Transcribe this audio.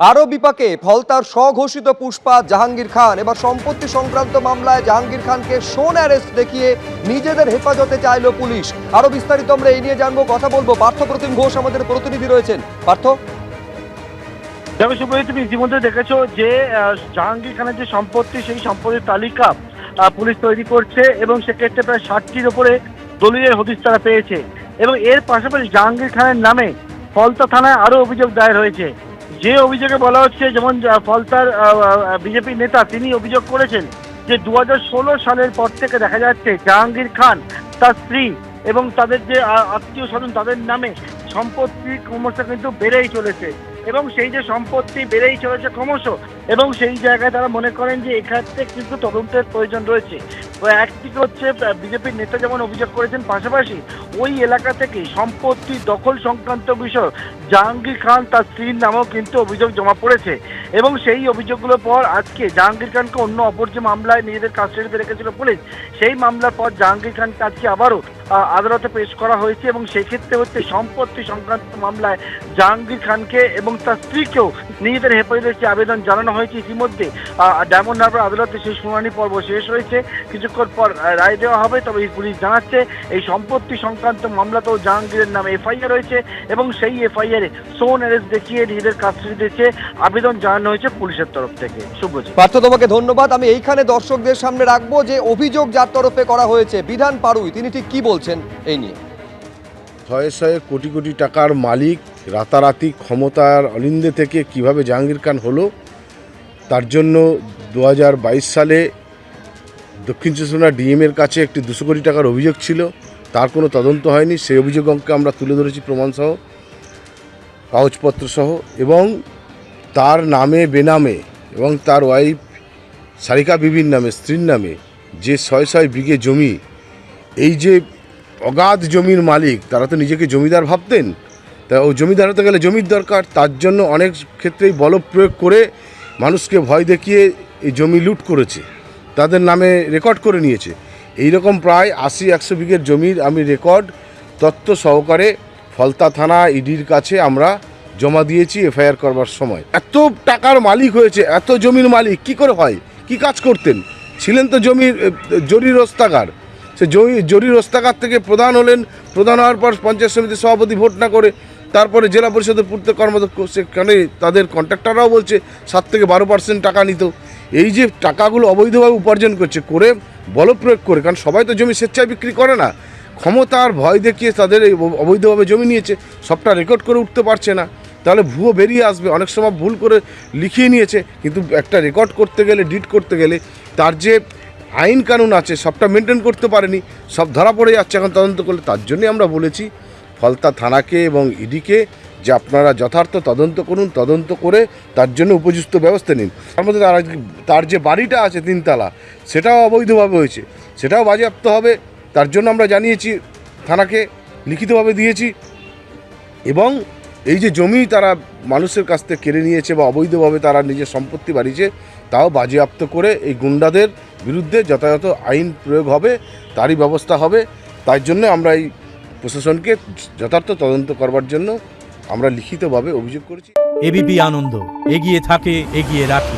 আরও বিপাকে ফলতার স্বঘোষিত পুষ্পা জাহাঙ্গীর খান এবার সম্পত্তি সংক্রান্ত মামলায় জাহাঙ্গীর খানকে শোন অ্যারেস্ট দেখিয়ে নিজেদের হেফাজতে চাইল পুলিশ। আরো বিস্তারিত আমরা এই নিয়ে জানবো, কথা বলবো। পার্থ প্রতিম ঘোষ আমাদের প্রতিনিধি রয়েছেন। পার্থ, দেখো সুব্রত, তুমি ইতিমধ্যে দেখেছো যে জাহাঙ্গীর খানের যে সম্পত্তি, সেই সম্পত্তির তালিকা পুলিশ তৈরি করছে এবং সেক্ষেত্রে প্রায় 60টির উপরে দলিলের হদিশ তারা পেয়েছে। এবং এর পাশাপাশি জাহাঙ্গীর খানের নামে ফলতা থানায় আরো অভিযোগ দায়ের হয়েছে। যে অভিযোগে বলা হচ্ছে, যেমন ফলতার বিজেপি নেতা তিনি অভিযোগ করেছেন যে 2016 সালের পর থেকে দেখা যাচ্ছে জাহাঙ্গীর খান, তার স্ত্রী এবং তাদের যে আত্মীয় স্বজন, তাদের নামে সম্পত্তি ক্রমশ কিন্তু বেড়েই চলেছে এবং সেই যে সম্পত্তি বেড়েই চলেছে ক্রমশ, এবং সেই জায়গায় তারা মনে করেন যে এক্ষেত্রে কিন্তু তদন্তের প্রয়োজন রয়েছে। একদিকে হচ্ছে বিজেপির নেতা যেমন অভিযোগ করেছেন, পাশাপাশি ওই এলাকা থেকে সম্পত্তি দখল সংক্রান্ত বিষয় জাহাঙ্গীর খান তার স্ত্রীর নামেও কিন্তু অভিযোগ জমা পড়েছে। এবং সেই অভিযোগগুলোর পর আজকে জাহাঙ্গীর খানকে অন্য অপর যে মামলায় নিজেদের কাস্টাডিতে রেখেছিল পুলিশ, সেই মামলার পর জাহাঙ্গীর খানকে আজকে আবারও আদালতে পেশ করা হয়েছে। এবং সেক্ষেত্রে হচ্ছে সম্পত্তি সংক্রান্ত মামলায় জাহাঙ্গীর খানকে এবং তার স্ত্রীকেও নিজেদের হেফাজতে আবেদন জানানো হয়েছে। ইতিমধ্যে ডায়মন্ড হারবার আদালতে সেই শুনানি পর্ব শেষ হয়েছে, কিছুক্ষণ পর রায় দেওয়া হবে। তবে পুলিশ জানাচ্ছে এই সম্পত্তি সংক্রান্ত মামলাতেও জাহাঙ্গীরের নামে এফআইআর রয়েছে এবং সেই এফআইআরে শোন অ্যারেস্ট দেখিয়ে নিজেদের কাস্টাডিতে আবেদন জানানো হয়েছে পুলিশের তরফ থেকে। শুভজিৎ, পার্থ তোমাকে ধন্যবাদ। আমি এইখানে দর্শকদের সামনে রাখবো যে অভিযোগ যার তরফে করা হয়েছে, বিধান পাড়ুই, তিনি ঠিক কি বলছেন এই নিয়ে। শয়ে শয়ে কোটি কোটি টাকার মালিক রাতারাতি ক্ষমতার অলিন্দে থেকে কিভাবে জাহাঙ্গীর খান হলো, তার জন্য 2022 সালে দক্ষিণ চব্বিশ পরগনা ডিএমের কাছে একটি 200 কোটি টাকার অভিযোগ ছিল, তার কোনো তদন্ত হয়নি। সেই অভিযোগ অঙ্কে আমরা তুলে ধরেছি প্রমাণসহ, কাগজপত্র সহ, এবং তার নামে বেনামে এবং তার ওয়াইফ সারিকা বিবির নামে, স্ত্রীর নামে যে 600 বিঘে জমি, এই যে অগাধ জমির মালিক, তারা তো নিজেকে জমিদার ভাবতেন। তা ও জমিদার হতে গেলে জমির দরকার, তার জন্য অনেক ক্ষেত্রেই বল প্রয়োগ করে মানুষকে ভয় দেখিয়ে এই জমি লুট করেছে, তাদের নামে রেকর্ড করে নিয়েছে। এই রকম প্রায় 80-100 বিঘের জমির আমি রেকর্ড তথ্য সহকারে ফলতা থানা ইডির কাছে আমরা জমা দিয়েছি এফআইআর করবার সময়। এত টাকার মালিক হয়েছে, এত জমির মালিক কি করে হয়? কি কাজ করতেন? ছিলেন তো জমির জরির রস্তাগার। সে জরির রস্তাগার থেকে প্রধান হলেন, প্রধান হওয়ার পর পঞ্চায়েত সমিতির সভাপতি ভোট না করে তারপরে জেলা পরিষদের পূর্ত কর্মদক্ষ, সেখানে তাদের কন্ট্রাক্টররাও বলছে 7 থেকে 12% টাকা নিত। এই যে টাকাগুলো অবৈধভাবে উপার্জন করছে, করে বলপ্রয়োগ করে, কারণ সবাই তো জমি স্বেচ্ছায় বিক্রি করে না, ক্ষমতার ভয় দেখিয়ে তাদের এই অবৈধভাবে জমি নিয়েছে, সবটা রেকর্ড করে উঠতে পারছে না, তাহলে ভুয়ো বেরিয়ে আসবে। অনেক সময় ভুল করে লিখিয়ে নিয়েছে, কিন্তু একটা রেকর্ড করতে গেলে, ডিট করতে গেলে তার যে আইন কানুন আছে সবটা মেনটেন করতে পারেনি, সব ধরা পড়ে যাচ্ছে এখন তদন্ত করলে। তার জন্যই আমরা বলেছি ফলতা থানাকে এবং ইডিকে যে আপনারা যথার্থ তদন্ত করুন, তদন্ত করে তার জন্য উপযুক্ত ব্যবস্থা নিন। তার মধ্যে তার যে বাড়িটা আছে 3 তলা, সেটাও অবৈধভাবে হয়েছে, সেটাও বাজেয়াপ্ত হবে। তার জন্য আমরা জানিয়েছি, থানাকে লিখিতভাবে দিয়েছি। এবং এই যে জমি তারা মানুষের কাছ থেকে কেড়ে নিয়েছে বা অবৈধভাবে তারা নিজের সম্পত্তি বাড়িয়েছে, তাও বাজেয়াপ্ত করে এই গুন্ডাদের বিরুদ্ধে যথাযথ আইন প্রয়োগ হবে, তারই ব্যবস্থা হবে। তাই জন্য আমরা এই প্রশাসনকে যথার্থ তদন্ত করবার জন্য আমরা লিখিতভাবে অভিযোগ করেছি। এবিপি আনন্দ এগিয়ে থাকে, এগিয়ে রাখে।